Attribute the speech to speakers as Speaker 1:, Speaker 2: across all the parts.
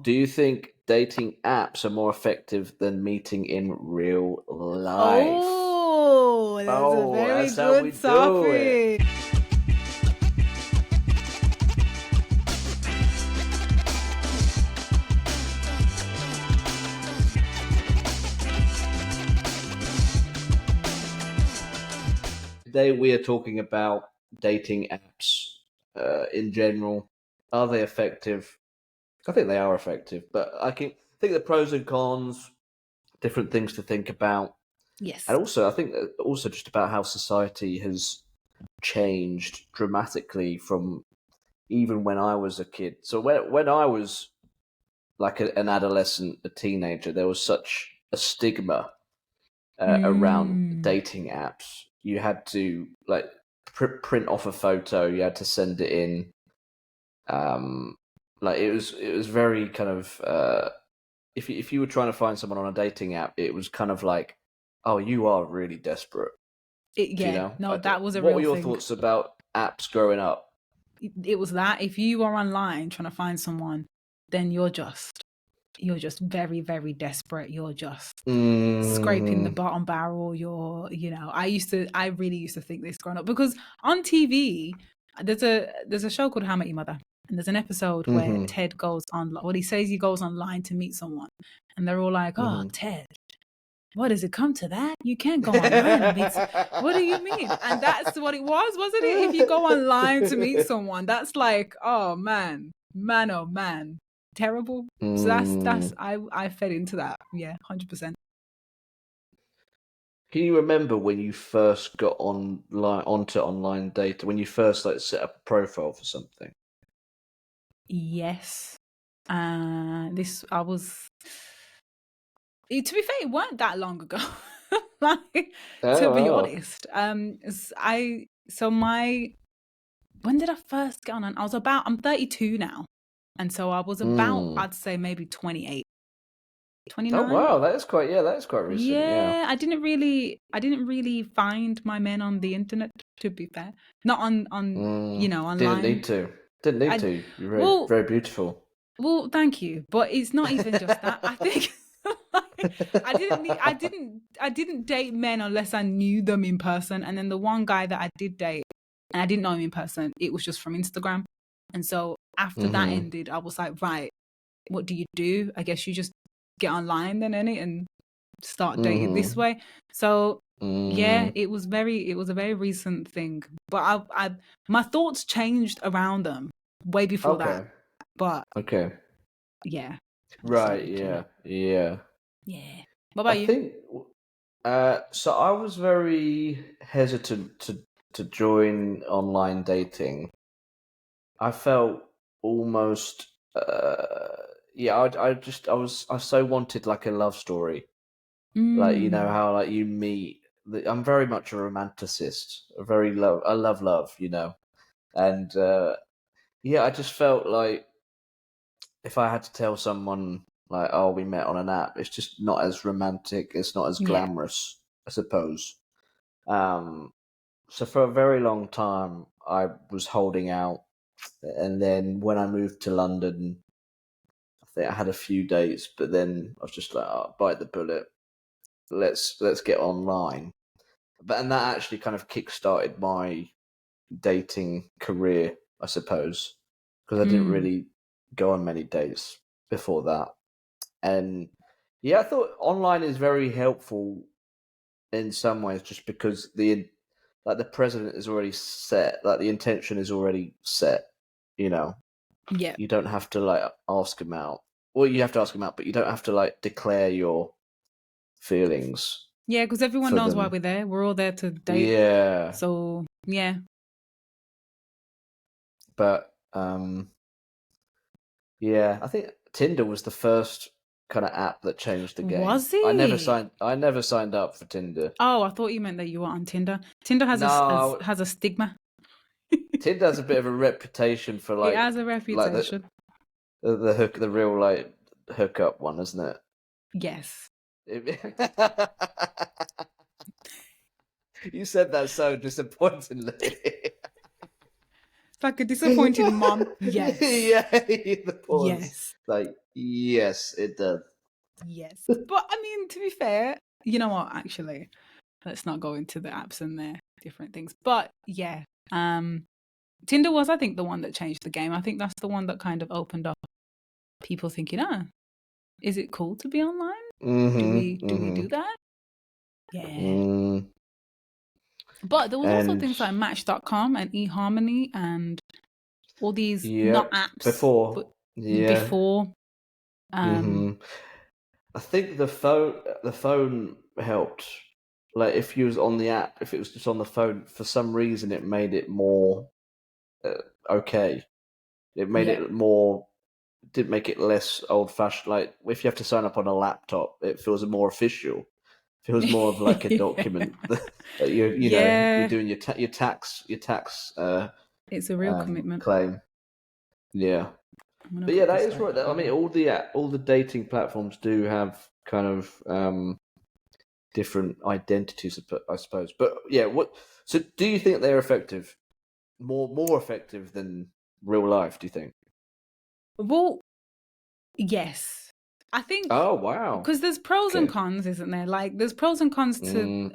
Speaker 1: Do you think dating apps are more effective than meeting in real life?
Speaker 2: Oh, that's a very
Speaker 1: that's how we
Speaker 2: good
Speaker 1: do it.
Speaker 2: topic.
Speaker 1: Today we are talking about dating apps in general. Are they effective? I think they are effective, but I think the pros and cons, different things to think about.
Speaker 2: Yes.
Speaker 1: And also, I think also just about how society has changed dramatically from even when I was a kid. So when I was like an adolescent, a teenager, there was such a stigma around dating apps. You had to like print off a photo. You had to send it in. Like it was very kind of if you were trying to find someone on a dating app, it was kind of like, oh, you are really desperate. You know?
Speaker 2: No, that was a
Speaker 1: what
Speaker 2: real
Speaker 1: were your
Speaker 2: thing.
Speaker 1: thoughts about apps growing up?
Speaker 2: It was that if you are online trying to find someone, then you're just very, very desperate. You're just scraping the bottom barrel. I really used to think this growing up, because on TV, there's a show called How I Met Your Mother, and there's an episode where Ted goes on. Well, he says he goes online to meet someone, and they're all like, "Oh, Ted, what does it come to that? You can't go online and meet. What do you mean?" And that's what it was, wasn't it? If you go online to meet someone, that's like, oh man, oh man, terrible. So that's I fed into that. Yeah, 100%.
Speaker 1: Can you remember when you first got onto online data? When you first like set up a profile for something?
Speaker 2: Yes. This I was. To be fair, it weren't that long ago. To be honest, when did I first get on? I'm 32 now, and so I was about I'd say maybe 28, 29.
Speaker 1: Oh wow, that is quite recent. Yeah.
Speaker 2: I didn't really find my men on the internet, to be fair. Not on online.
Speaker 1: Didn't need to. You're very beautiful.
Speaker 2: Well, thank you, but it's not even just that. I think I didn't date men unless I knew them in person. And then the one guy that I did date, and I didn't know him in person, it was just from Instagram. And so after that ended, I was like, right, what do you do? I guess you just get online then, innit, and start dating this way. So yeah, it was a very recent thing. But I my thoughts changed around them way before that. But yeah.
Speaker 1: Right, yeah.
Speaker 2: Yeah. What about you?
Speaker 1: I think so I was very hesitant to join online dating. I felt almost I so wanted like a love story. Like, you know how like you meet I'm very much a romanticist. I love, you know. And I just felt like if I had to tell someone like, oh, we met on an app, it's just not as romantic, it's not as glamorous, I suppose. So for a very long time, I was holding out, and then when I moved to London, I think I had a few dates, but then I was just like, oh, bite the bullet, let's get online. And that actually kind of kick-started my dating career, I suppose, because I didn't really go on many dates before that. And I thought online is very helpful in some ways, just because the president is already set, like the intention is already set, you know.
Speaker 2: Yeah.
Speaker 1: You don't have to like ask him out. Well, you have to ask him out, but you don't have to like declare your feelings.
Speaker 2: Yeah, because everyone knows why we're there. We're all there to date.
Speaker 1: Yeah.
Speaker 2: So yeah.
Speaker 1: But I think Tinder was the first kind of app that changed the game.
Speaker 2: Was it?
Speaker 1: I never signed up for Tinder.
Speaker 2: Oh, I thought you meant that you were on Tinder. Tinder has a stigma.
Speaker 1: Tinder has a bit of a reputation for like.
Speaker 2: It has a reputation.
Speaker 1: Like the real like hookup one, isn't it?
Speaker 2: Yes.
Speaker 1: You said that so disappointingly.
Speaker 2: It's like a disappointed mom. Yes.
Speaker 1: Yeah, the pause.
Speaker 2: Yes.
Speaker 1: Like, Yes, it does.
Speaker 2: Yes. But I mean, to be fair, you know what, actually, let's not go into the apps and their different things. But yeah, Tinder was, I think, the one that changed the game. I think that's the one that kind of opened up people thinking, is it cool to be online? Do we do that? Yeah. But there was also
Speaker 1: And
Speaker 2: things like Match.com and eHarmony and all these
Speaker 1: yeah,
Speaker 2: not apps, but
Speaker 1: before
Speaker 2: before.
Speaker 1: I think the phone helped. Like if you was on the app, if it was just on the phone, for some reason it made it more okay. It made it more. Didn't make it less old fashioned. Like if you have to sign up on a laptop, it feels more official. Feels more of like a document that you're doing your tax
Speaker 2: it's a real commitment.
Speaker 1: claim. Yeah. But yeah, that is right. I mean, all the dating platforms do have kind of different identities, I suppose. But yeah, so do you think they're effective? More effective than real life? Do you think?
Speaker 2: Well, yes, I think.
Speaker 1: Oh wow!
Speaker 2: Because there's pros and cons, isn't there? Like there's pros and cons to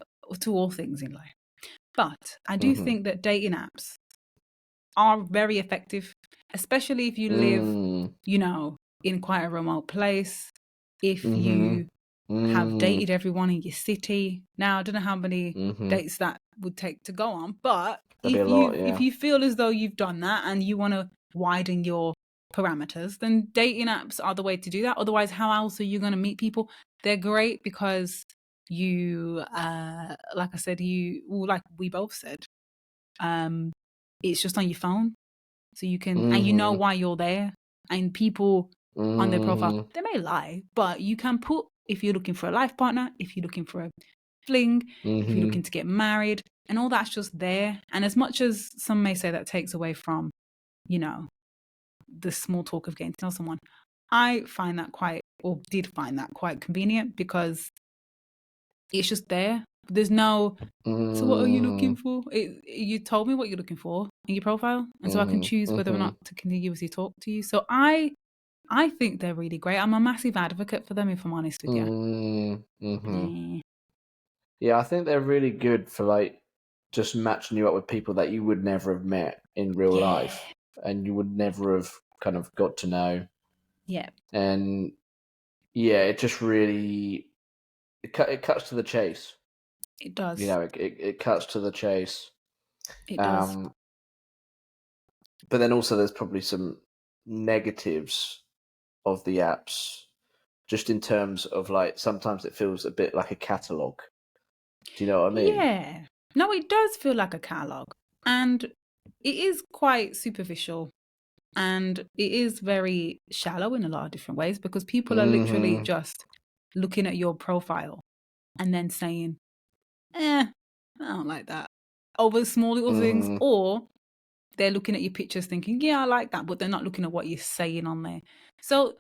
Speaker 2: all things in life. But I do think that dating apps are very effective, especially if you live, in quite a remote place. If you have dated everyone in your city. Now, I don't know how many dates that would take to go on, but if you feel as though you've done that and you want to widen your parameters, then dating apps are the way to do that. Otherwise, how else are you going to meet people? They're great because you, like I said, like we both said, it's just on your phone. So you can, and you know why you're there. And people on their profile, they may lie, but you can put, if you're looking for a life partner, if you're looking for a fling, if you're looking to get married, and all that's just there. And as much as some may say that takes away from, the small talk of getting to know someone, I find that did find that quite convenient because it's just there. There's no, so what are you looking for? You told me what you're looking for in your profile, and so I can choose whether or not to continuously talk to you. So I think they're really great. I'm a massive advocate for them, if I'm honest with you.
Speaker 1: Yeah, I think they're really good for like just matching you up with people that you would never have met in real life, and you would never have kind of got to know.
Speaker 2: Yeah.
Speaker 1: And yeah, it just really it cuts to the chase.
Speaker 2: It does.
Speaker 1: It cuts to the chase.
Speaker 2: It does.
Speaker 1: But then also there's probably some negatives of the apps, just in terms of like sometimes it feels a bit like a catalogue. Do you know what I mean?
Speaker 2: Yeah. No, it does feel like a catalogue. And it is quite superficial. And it is very shallow in a lot of different ways because people are literally just looking at your profile and then saying, I don't like that, over small little things. Or they're looking at your pictures thinking, yeah, I like that, but they're not looking at what you're saying on there. So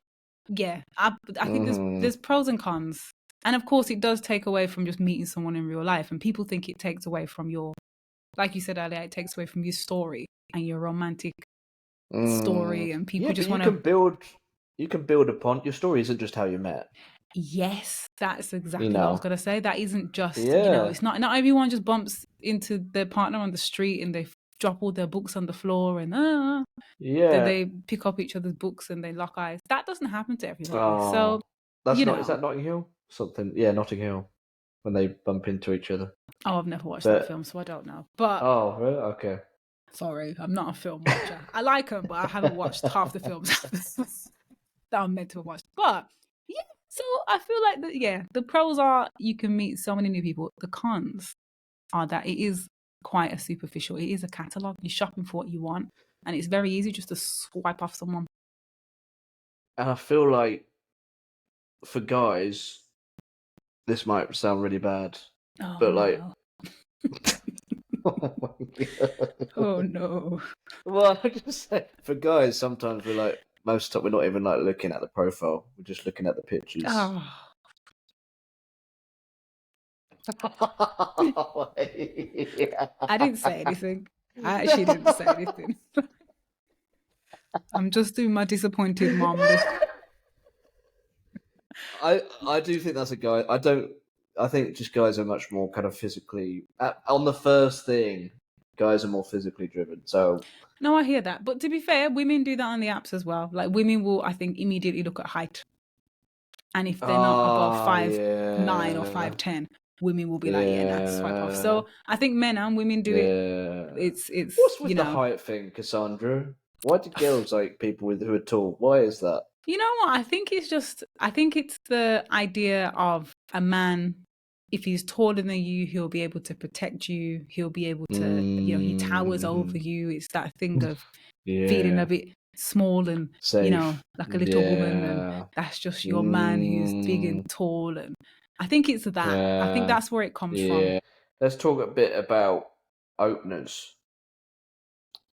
Speaker 2: yeah, I think there's pros and cons. And of course, it does take away from just meeting someone in real life. And people think it takes away from your, like you said earlier, it takes away from your story and your romantic story. And people just want
Speaker 1: to. You can build upon your story. Isn't just how you met.
Speaker 2: Yes, that's exactly what I was gonna say. That isn't just it's not everyone just bumps into their partner on the street and they drop all their books on the floor and then they pick up each other's books and they lock eyes. That doesn't happen to everybody. So
Speaker 1: that's not. Is that Notting Hill? Something? Yeah, Notting Hill. When they bump into each other.
Speaker 2: Oh, I've never watched that film, so I don't know. But
Speaker 1: really? Okay.
Speaker 2: Sorry, I'm not a film watcher. I like them, but I haven't watched half the films that I'm meant to have watched. But yeah, so I feel like the pros are you can meet so many new people. The cons are that it is quite a superficial. It is a catalogue. You're shopping for what you want, and it's very easy just to swipe off someone.
Speaker 1: And I feel like for guys, this might sound really bad, but like,
Speaker 2: oh my God. Oh no.
Speaker 1: Well, I just say for guys, sometimes we're like most of the time we're not even like looking at the profile. We're just looking at the pictures.
Speaker 2: Oh. I didn't say anything. I actually didn't say anything. I'm just doing my disappointed mom look.
Speaker 1: I do think that's a guy. I think just guys are much more kind of physically on the first thing. Guys are more physically driven. So
Speaker 2: No, I hear that. But to be fair, women do that on the apps as well. Like women will, I think, immediately look at height. And if they're not above 5'9" or
Speaker 1: yeah,
Speaker 2: 5'10", women will be like, yeah, nah, swipe off.
Speaker 1: yeah,
Speaker 2: So I think men and women do it.
Speaker 1: yeah.
Speaker 2: It's
Speaker 1: What's with the height thing, Cassandra? Why do girls like people who are tall? Why is that?
Speaker 2: You know what? I think it's the idea of a man, if he's taller than you, he'll be able to protect you. He'll be able to, he towers over
Speaker 1: Mm,
Speaker 2: you. It's that thing of feeling a
Speaker 1: yeah,
Speaker 2: bit small and,
Speaker 1: safe.
Speaker 2: like a little woman. And
Speaker 1: Yeah.
Speaker 2: that's just your man who's big and
Speaker 1: Mm,
Speaker 2: tall. And I think it's that. I think
Speaker 1: yeah.
Speaker 2: that's where it comes from.
Speaker 1: Yeah. Let's talk a bit about openers.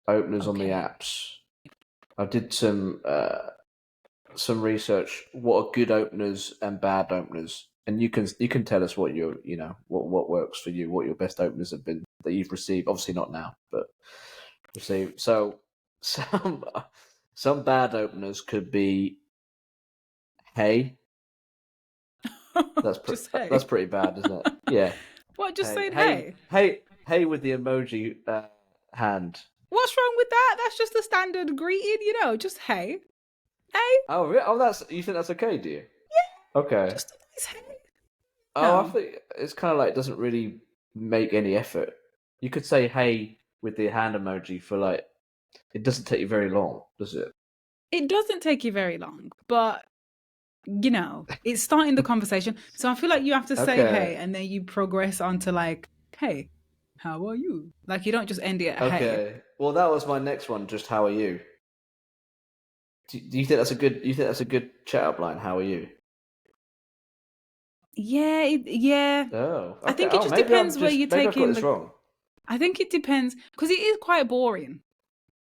Speaker 1: Openers on the
Speaker 2: Okay.
Speaker 1: apps. I did some research. What are good openers and bad openers? And you can tell us what what works for you, what your best openers have been that you've received. Obviously not now, but received. So some some bad openers could be hey.
Speaker 2: Just hey.
Speaker 1: That's pretty bad, isn't it? Yeah.
Speaker 2: What? Just
Speaker 1: Hey,
Speaker 2: saying
Speaker 1: hey,
Speaker 2: hey.
Speaker 1: hey, hey with the emoji hand.
Speaker 2: What's wrong with that? That's just a standard greeting, just hey. Hey.
Speaker 1: Oh, oh, you think that's okay, do you? Okay.
Speaker 2: Just a nice hey.
Speaker 1: Oh, I
Speaker 2: No.
Speaker 1: think it's kind of like doesn't really make any effort. You could say hey with the hand emoji for like it doesn't take you very long, does it?
Speaker 2: It doesn't take you very long, but it's starting the conversation. So I feel like you have to say
Speaker 1: Okay.
Speaker 2: hey and then you progress onto like, hey, how are you? Like you don't just end it at hey.
Speaker 1: Okay. Well, that was my next one. Just how are you? Do you think that's a good? You think that's a good chat up line? How are you?
Speaker 2: Yeah, yeah.
Speaker 1: Oh,
Speaker 2: I
Speaker 1: okay.
Speaker 2: think it
Speaker 1: Oh,
Speaker 2: just depends where you're
Speaker 1: maybe I've got
Speaker 2: taking
Speaker 1: this
Speaker 2: the.
Speaker 1: wrong.
Speaker 2: I think it depends because it is quite boring.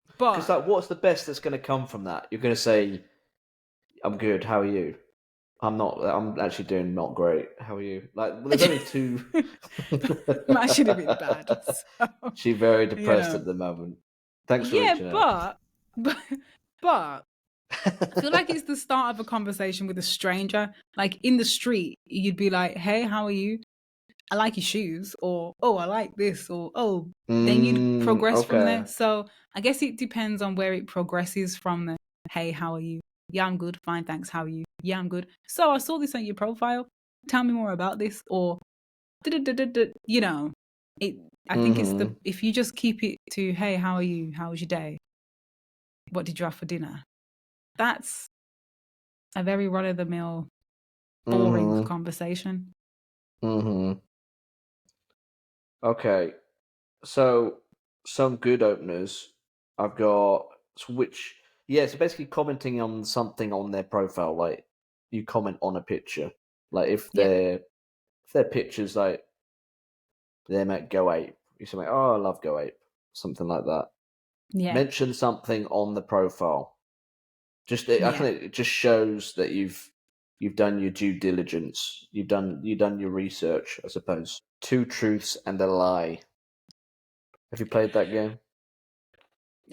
Speaker 1: Because
Speaker 2: But
Speaker 1: like, what's the best that's going to come from that? You're going to say, "I'm good. How are you?" I'm not. I'm actually doing not great. How are you? Like, well, there's only two.
Speaker 2: might should have been bad. So,
Speaker 1: She's very
Speaker 2: you
Speaker 1: depressed
Speaker 2: know.
Speaker 1: at the moment. Thanks for
Speaker 2: Yeah,
Speaker 1: reaching out.
Speaker 2: but but I feel like it's the start of a conversation with a stranger. Like in the street, you'd be like, "Hey, how are you? I like your shoes," or "Oh, I like this," or "Oh." Then you'd progress from there.
Speaker 1: Okay.
Speaker 2: So I guess it depends on where it progresses from the "Hey, how are you? Yeah, I'm good. Fine, thanks. How are you? Yeah, I'm good. So I saw this on your profile. Tell me more about this." Or you know, it. I think it's
Speaker 1: Mm-hmm.
Speaker 2: if you just keep it to "Hey, how are you? How was your day? What did you have for dinner?" That's a very run of the mill, boring
Speaker 1: Mm-hmm.
Speaker 2: conversation.
Speaker 1: Mm-hmm. Okay. So some good openers. I've got which yeah, so basically commenting on something on their profile, like you comment on a picture. Like
Speaker 2: Yep.
Speaker 1: if their pictures like them at Go Ape, you say, oh I love Go Ape, something like that.
Speaker 2: Yeah.
Speaker 1: Mention something on the profile. I
Speaker 2: Yeah.
Speaker 1: think it just shows that you've done your due diligence. You've done your research, I suppose. Two truths and a lie. Have you played that game?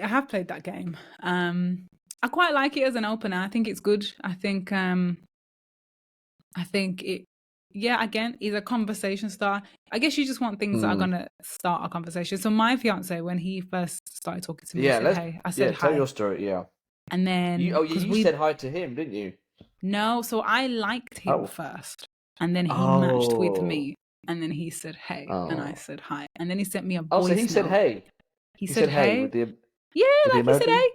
Speaker 2: I have played that game. I quite like it as an opener. I think it's good. I think it yeah, again, is a conversation starter. I guess you just want things that are
Speaker 1: Hmm.
Speaker 2: gonna start a conversation. So my fiance, when he first started talking to me, he
Speaker 1: Yeah,
Speaker 2: said, "Hey." I said,
Speaker 1: tell your
Speaker 2: "Hi."
Speaker 1: story. Yeah,
Speaker 2: And then because
Speaker 1: you
Speaker 2: we
Speaker 1: said hi to him, didn't you?
Speaker 2: no, so I liked him
Speaker 1: Oh,
Speaker 2: first. And then he matched with
Speaker 1: oh,
Speaker 2: me. And then he said, "Hey." And I
Speaker 1: oh,
Speaker 2: said, "Hi." And then he sent me a
Speaker 1: oh. So he
Speaker 2: voice
Speaker 1: said
Speaker 2: note.
Speaker 1: hey.
Speaker 2: He
Speaker 1: He
Speaker 2: said,
Speaker 1: said hey
Speaker 2: "Hey." Yeah,
Speaker 1: with the
Speaker 2: like he said,
Speaker 1: emoji.
Speaker 2: "Hey."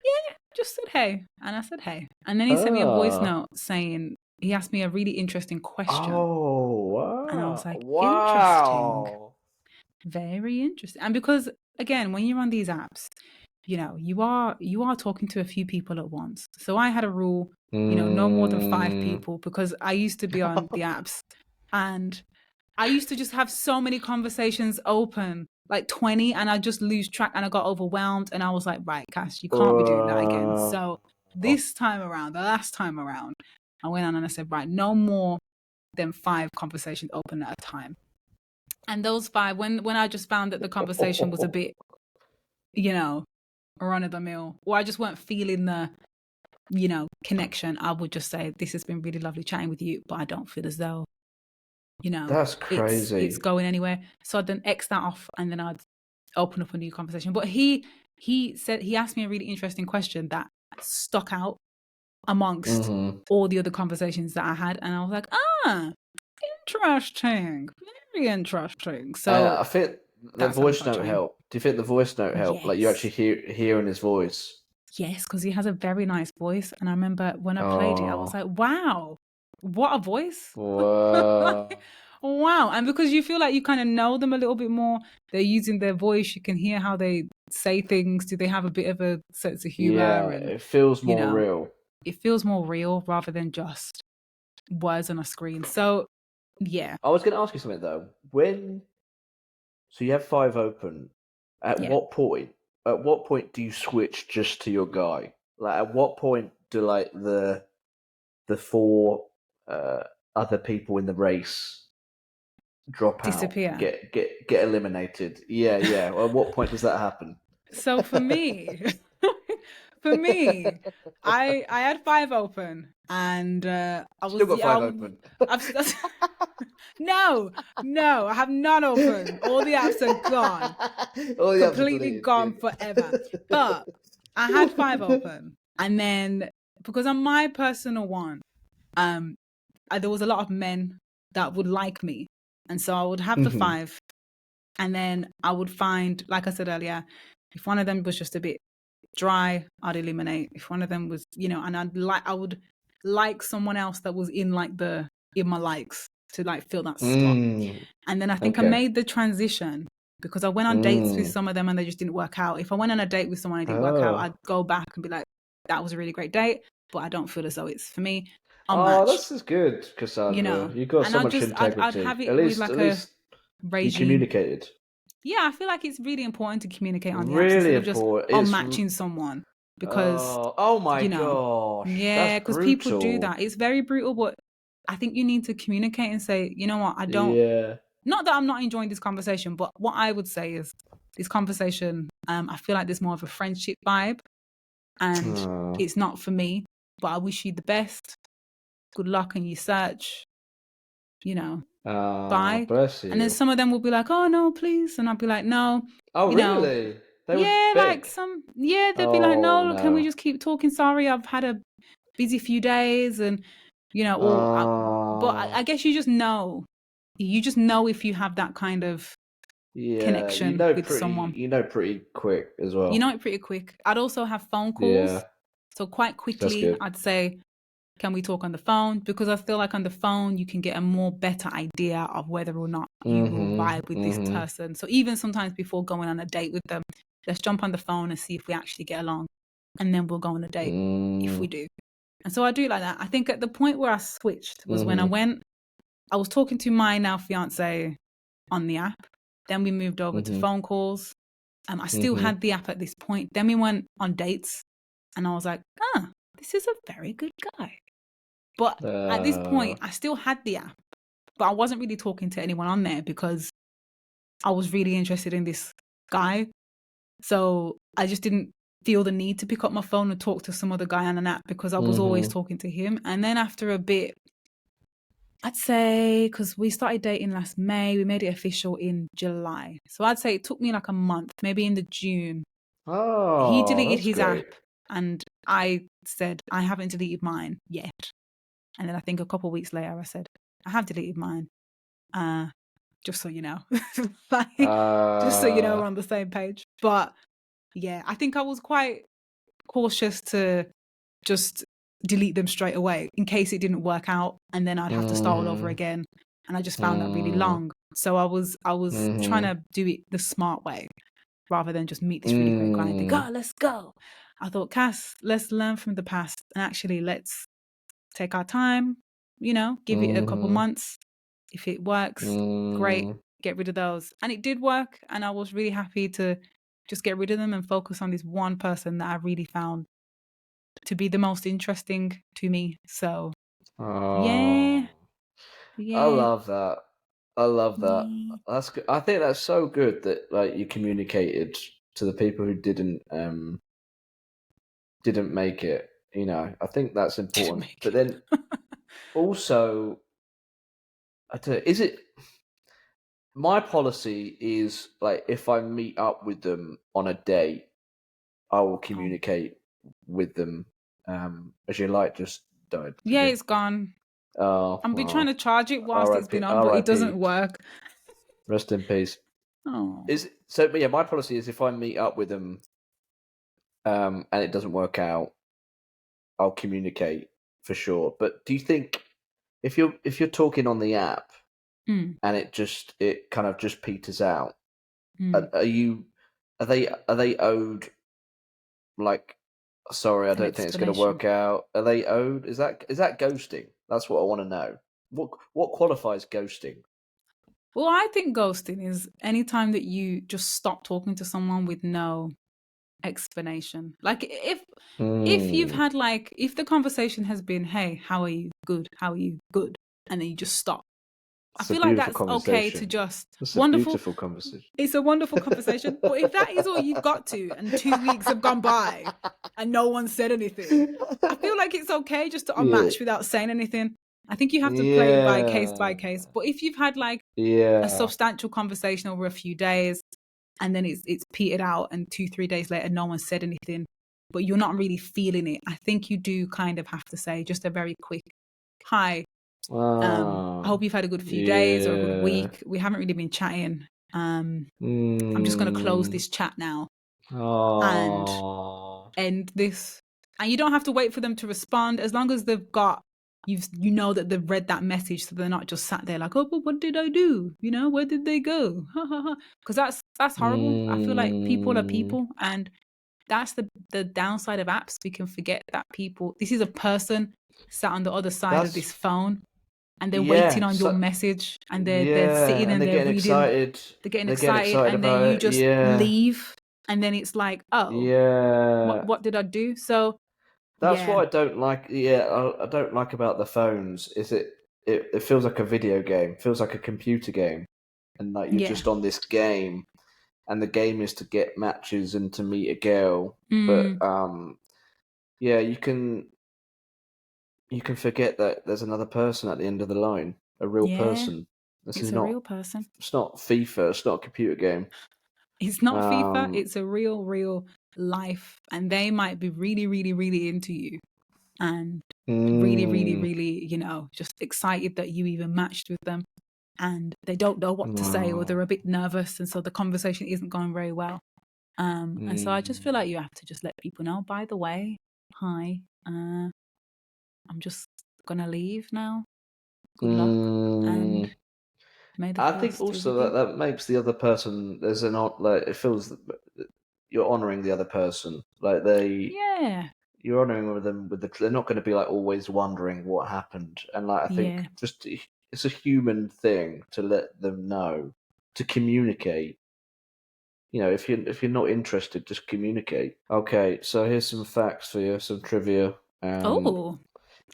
Speaker 2: Yeah, just said, "Hey." And I said, "Hey." And then he sent me a voice
Speaker 1: Ah,
Speaker 2: note saying, he asked me a really interesting question.
Speaker 1: oh,
Speaker 2: And I was
Speaker 1: wow,
Speaker 2: like, "Interesting.
Speaker 1: wow.
Speaker 2: Very interesting." And because again, when you're on these apps, you are talking to a few people at once. So I had a rule, no more than five
Speaker 1: Mm.
Speaker 2: people because I used to be on the apps and I used to just have so many conversations open, like 20, and I just lose track and I got overwhelmed and I was like, right, Cass, you can't be doing that again.
Speaker 1: Uh,
Speaker 2: So this time around, the last time around, I went on and I said, right, no more than five conversations open at a time. And those five, when I just found that the conversation was a bit, you know, run of the mill, or I just weren't feeling the, connection, I would just say, this has been really lovely chatting with you, but I don't feel as though,
Speaker 1: That's
Speaker 2: it's
Speaker 1: crazy.
Speaker 2: going anywhere. So I'd then X that off, and then I'd open up a new conversation. But he asked me a really interesting question that stuck out amongst all the other conversations that I had, and I was like, interesting, very interesting. So
Speaker 1: I think the
Speaker 2: that's how we
Speaker 1: voice
Speaker 2: started
Speaker 1: note
Speaker 2: chatting.
Speaker 1: helped. Do you think the voice note helped? Like you actually hearing his voice?
Speaker 2: Yes, because he has a very nice voice. And I remember when I played it, I was
Speaker 1: Oh,
Speaker 2: like, wow, what a voice.
Speaker 1: whoa.
Speaker 2: Wow. And because you feel like you kind of know them a little bit more, they're using their voice. You can hear how they say things. Do they have a bit of a sense of
Speaker 1: Yeah,
Speaker 2: humor? And,
Speaker 1: it feels more real.
Speaker 2: it feels more real rather than just words on a screen. So, yeah.
Speaker 1: I was going to ask you something though. So you have 5 open. At
Speaker 2: Yeah.
Speaker 1: what point? At what point do you switch just to your guy? Like, at what point do like the 4 other people in the race drop out,
Speaker 2: Disappear.
Speaker 1: get eliminated? Yeah, yeah. At what point does that happen?
Speaker 2: So for me, for me, I had 5 open, and I
Speaker 1: Still
Speaker 2: was
Speaker 1: got 5 open.
Speaker 2: I've no, I have none open. All the apps are gone,
Speaker 1: All the apps are
Speaker 2: completely
Speaker 1: deleted.
Speaker 2: gone forever. But I had 5 open, and then because on my personal one, there was a lot of men that would like me, and so I would have the 5, and then I would find, like I said earlier, if one of them was just a bit dry, I'd eliminate. If one of them was, and I would like someone else that was in my likes to like fill that slot. And then I think I made the transition because I went on dates with some of them and they just didn't work out. If I went on a date with someone and it didn't work out, I'd go back and be like, that was a really great date, but I don't feel as though it's for me.
Speaker 1: Oh,
Speaker 2: Unmatched,
Speaker 1: this is good, Cassandra. You got
Speaker 2: and
Speaker 1: so much
Speaker 2: I'd
Speaker 1: integrity.
Speaker 2: have
Speaker 1: At
Speaker 2: it with
Speaker 1: least,
Speaker 2: like a
Speaker 1: you
Speaker 2: regime.
Speaker 1: communicated.
Speaker 2: Yeah, I feel like it's really important to communicate on the apps
Speaker 1: Really
Speaker 2: instead of just
Speaker 1: important.
Speaker 2: unmatching someone because,
Speaker 1: Oh my gosh, that's
Speaker 2: yeah, because people do
Speaker 1: brutal.
Speaker 2: that. It's very brutal, but I think you need to communicate and say, you know what,
Speaker 1: Yeah.
Speaker 2: not that I'm not enjoying this conversation, but what I would say is this conversation, I feel like there's more of a friendship vibe and it's not for me, but I wish you the best. Good luck in your search, bye.
Speaker 1: Bless
Speaker 2: And then
Speaker 1: you.
Speaker 2: some of them will be like, oh no, please. And I'll be like, no,
Speaker 1: Oh, really? They would
Speaker 2: yeah,
Speaker 1: beg.
Speaker 2: they'd be like,
Speaker 1: Oh
Speaker 2: no, can we
Speaker 1: no.
Speaker 2: just keep talking? Sorry, I've had a busy few days and, but I guess you just know if you have that kind of
Speaker 1: Yeah,
Speaker 2: connection with someone.
Speaker 1: you know pretty quick as
Speaker 2: You
Speaker 1: well.
Speaker 2: know it pretty quick. I'd also have phone calls.
Speaker 1: Yeah,
Speaker 2: So quite
Speaker 1: that's
Speaker 2: quickly,
Speaker 1: good.
Speaker 2: I'd say, can we talk on the phone? Because I feel like on the phone, you can get a more better idea of whether or not you will vibe with this person. So even sometimes before going on a date with them, let's jump on the phone and see if we actually get along. And then we'll go on a date if we do. And so I do like that. I think at the point where I switched was when I was talking to my now fiance on the app. Then we moved over to phone calls. I still had the app at this point. Then we went on dates and I was like, this is a very good guy. But at this point, I still had the app, but I wasn't really talking to anyone on there because I was really interested in this guy. So I just didn't feel the need to pick up my phone and talk to some other guy on an app because I was always talking to him. And then after a bit, I'd say, because we started dating last May, we made it official in July. So I'd say it took me like a month, maybe in the June. He
Speaker 1: Oh,
Speaker 2: deleted
Speaker 1: that's
Speaker 2: his
Speaker 1: great.
Speaker 2: app and I said, I haven't deleted mine yet. And then I think a couple of weeks later, I said, I have deleted mine. Just so you know. Just so you know we're on the same page. But yeah, I think I was quite cautious to just delete them straight away in case it didn't work out and then I'd have to start all over again. And I just found that really long. So I was trying to do it the smart way rather than just meet this really great guy and think, let's go. I thought, Cass, let's learn from the past and actually let's take our time, give it a couple months. If it works, great, get rid of those. And it did work. And I was really happy to just get rid of them and focus on this one person that I really found to be the most interesting to me. So, yeah.
Speaker 1: I love that. I love that.
Speaker 2: Yeah.
Speaker 1: That's good. I think that's so good that like you communicated to the people who didn't make it. You know, I think that's
Speaker 2: Didn't
Speaker 1: important.
Speaker 2: make
Speaker 1: But
Speaker 2: it.
Speaker 1: then also, I don't know, is it my policy is like if I meet up with them on a date, I will
Speaker 2: Oh.
Speaker 1: communicate with them. As your light just died, did
Speaker 2: Yeah,
Speaker 1: you?
Speaker 2: it's gone.
Speaker 1: Oh,
Speaker 2: I've been trying to
Speaker 1: well,
Speaker 2: charge it whilst it's
Speaker 1: R.I.P.
Speaker 2: been on, but it doesn't
Speaker 1: R.I.P.
Speaker 2: work.
Speaker 1: Rest in peace.
Speaker 2: Oh.
Speaker 1: Is so? But yeah, my policy is if I meet up with them, and it doesn't work out, I'll communicate for sure. But do you think if you're talking on the app
Speaker 2: Mm,
Speaker 1: and it kind of just peters out,
Speaker 2: mm.
Speaker 1: are they owed like sorry, I
Speaker 2: An
Speaker 1: don't think it's going to
Speaker 2: explanation.
Speaker 1: work out? Are they owed? Is that ghosting? That's what I want to know. What qualifies ghosting?
Speaker 2: Well, I think ghosting is any time that you just stop talking to someone with no explanation. Like if you've
Speaker 1: Mm,
Speaker 2: had like if the conversation has been, "Hey, how are you? Good. How are you? Good." And then you just stop. I
Speaker 1: it's a
Speaker 2: feel like
Speaker 1: beautiful
Speaker 2: that's okay to
Speaker 1: conversation.
Speaker 2: just
Speaker 1: It's a
Speaker 2: wonderful.
Speaker 1: beautiful conversation.
Speaker 2: It's a wonderful conversation. But if that is all you've got to and 2 weeks have gone by and no one said anything, I feel like it's okay just to
Speaker 1: Yeah,
Speaker 2: unmatch without saying anything. I think you have to play it by case
Speaker 1: yeah,
Speaker 2: by case. But if you've had like a
Speaker 1: yeah.
Speaker 2: substantial conversation over a few days and then it's petered out and 2-3 days later no one said anything, but you're not really feeling it, I think you do kind of have to say just a very quick hi. I
Speaker 1: Ah,
Speaker 2: hope you've had a good few days or a good
Speaker 1: yeah.
Speaker 2: week. We haven't really been chatting. I'm just going to close
Speaker 1: Mm,
Speaker 2: this chat now and
Speaker 1: oh,
Speaker 2: end this. And you don't have to wait for them to respond as long as they've got you know that they've read that message, so they're not just sat there like, oh, but what did I do? You know, where did they go? Because that's horrible. I feel like people are
Speaker 1: mm,
Speaker 2: people, and that's the downside of apps. We can forget that people. This is a person sat on the other side of
Speaker 1: that's
Speaker 2: this phone, and they're waiting
Speaker 1: yeah.
Speaker 2: on your
Speaker 1: So
Speaker 2: message, and they're
Speaker 1: yeah,
Speaker 2: sitting
Speaker 1: and
Speaker 2: and
Speaker 1: they're
Speaker 2: they're
Speaker 1: getting
Speaker 2: reading,
Speaker 1: excited.
Speaker 2: they're getting
Speaker 1: They're getting
Speaker 2: excited,
Speaker 1: excited
Speaker 2: and then
Speaker 1: about
Speaker 2: you
Speaker 1: it.
Speaker 2: just
Speaker 1: Yeah,
Speaker 2: leave, and then it's like, oh,
Speaker 1: yeah.
Speaker 2: what did I do? So
Speaker 1: That's
Speaker 2: yeah,
Speaker 1: what I don't like. Yeah, I don't like about the phones. Is it feels like a video game. Feels like a computer game, and like you're
Speaker 2: yeah,
Speaker 1: just on this game, and the game is to get matches and to meet a girl. But
Speaker 2: mm,
Speaker 1: yeah, you can forget that there's another person at the end of the line, a real
Speaker 2: yeah.
Speaker 1: person. This is
Speaker 2: It's a
Speaker 1: not
Speaker 2: real person.
Speaker 1: it's not FIFA. It's not a computer game.
Speaker 2: It's not FIFA.
Speaker 1: Um,
Speaker 2: It's a real life, and they might be really, really, really into you, and really, really,
Speaker 1: mm,
Speaker 2: really, just excited that you even matched with them, and they don't know what to say, or they're
Speaker 1: oh,
Speaker 2: a bit nervous, and so the conversation isn't going very well. And so I just feel
Speaker 1: mm,
Speaker 2: like you have to just let people know. By the way, hi, I'm just gonna leave now. Good luck, and
Speaker 1: mm.
Speaker 2: may the
Speaker 1: I think
Speaker 2: force be
Speaker 1: also
Speaker 2: with
Speaker 1: that
Speaker 2: you.
Speaker 1: that makes the other person there's an like it feels that you're honoring the other person like
Speaker 2: Yeah,
Speaker 1: you're honoring with them they're not going to be like always wondering what happened and like I think
Speaker 2: yeah,
Speaker 1: just it's a human thing to let them know to communicate. You know, if you're not interested, just communicate. Okay, so here's some facts for you, some trivia. Um,
Speaker 2: Oh,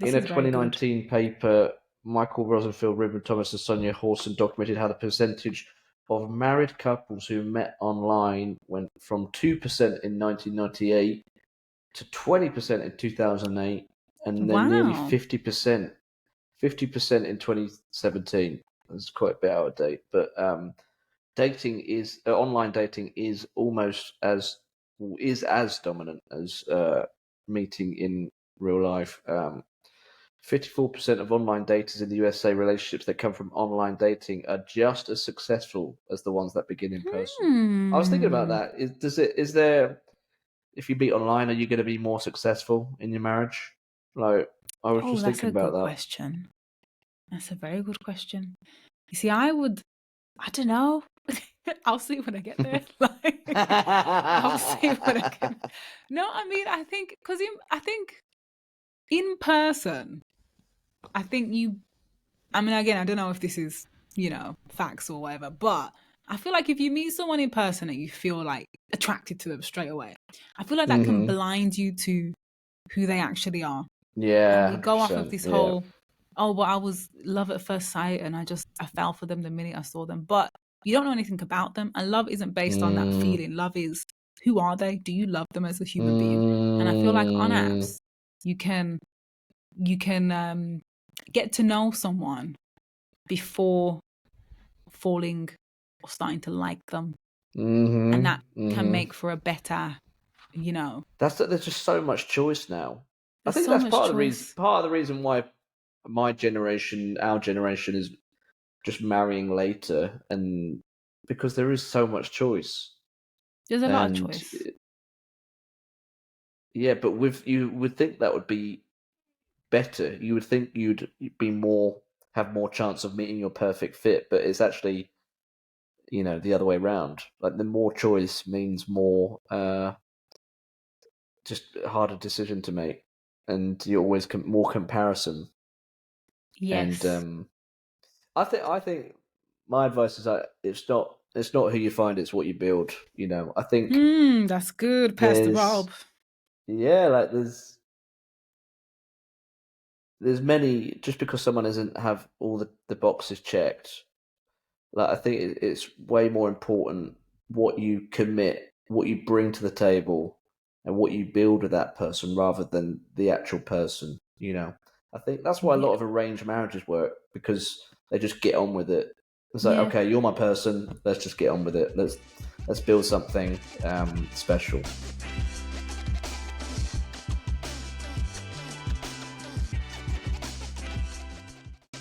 Speaker 1: in
Speaker 2: this
Speaker 1: a
Speaker 2: is very good.
Speaker 1: 2019 paper, Michael Rosenfield, Ruben Thomas, and Sonia Horson documented how the percentage of married couples who met online went from 2% in 1998 to 20% in 2008, and then nearly
Speaker 2: Wow.
Speaker 1: 50% in 2017. That's quite a bit out of date, but dating is online dating is as dominant as meeting in real life. 54% of online daters in the USA relationships that come from online dating are just as successful as the ones that begin in person. I was thinking about
Speaker 2: Hmm.
Speaker 1: that. Is there if you meet online, are you going to be more successful in your marriage? Like I was
Speaker 2: Oh,
Speaker 1: just
Speaker 2: that's
Speaker 1: thinking
Speaker 2: a
Speaker 1: about
Speaker 2: good
Speaker 1: that.
Speaker 2: question. That's a very good question. You see, I don't know. I'll see when I get there. Like, I'll see when I get. No, I mean, I think because I think in person, I think you. I mean, again, I don't know if this is facts or whatever, but I feel like if you meet someone in person and you feel like attracted to them straight away, I feel like that can
Speaker 1: hmm
Speaker 2: blind you to who they actually are. And
Speaker 1: Yeah,
Speaker 2: we
Speaker 1: hundred
Speaker 2: go off of
Speaker 1: percent.
Speaker 2: this
Speaker 1: Yeah.
Speaker 2: whole, oh, well, I was love at first sight and I fell for them the minute I saw them. But you don't know anything about them. And love isn't based on that
Speaker 1: Mm,
Speaker 2: feeling. Love is, who are they? Do you love them as a human being? And I feel like on
Speaker 1: mm,
Speaker 2: apps, You can get to know someone before falling or starting to like them, and that can make for a better,
Speaker 1: There's just so much choice now. I
Speaker 2: there's
Speaker 1: think
Speaker 2: so
Speaker 1: that's
Speaker 2: much
Speaker 1: part of
Speaker 2: choice.
Speaker 1: the reason why our generation is just marrying later, and because there is so much choice.
Speaker 2: There's a lot of
Speaker 1: And
Speaker 2: choice.
Speaker 1: yeah, but you would think that would be better. You would think you'd have more chance of meeting your perfect fit, but it's actually, the other way around. Like, the more choice means more just harder decision to make, and you're always more comparison. And
Speaker 2: Yes.
Speaker 1: I think my advice is that it's not who you find, it's what you build. I think
Speaker 2: That's good, Pastor
Speaker 1: there's
Speaker 2: Rob.
Speaker 1: yeah, like there's many, just because someone doesn't have all the boxes checked. Like, I think it's way more important what you commit, what you bring to the table, and what you build with that person, rather than the actual person. I think that's why a lot
Speaker 2: Yeah.
Speaker 1: of arranged marriages work, because they just get on with it. It's like,
Speaker 2: Yeah.
Speaker 1: okay, you're my person. Let's just get on with it. Let's build something special.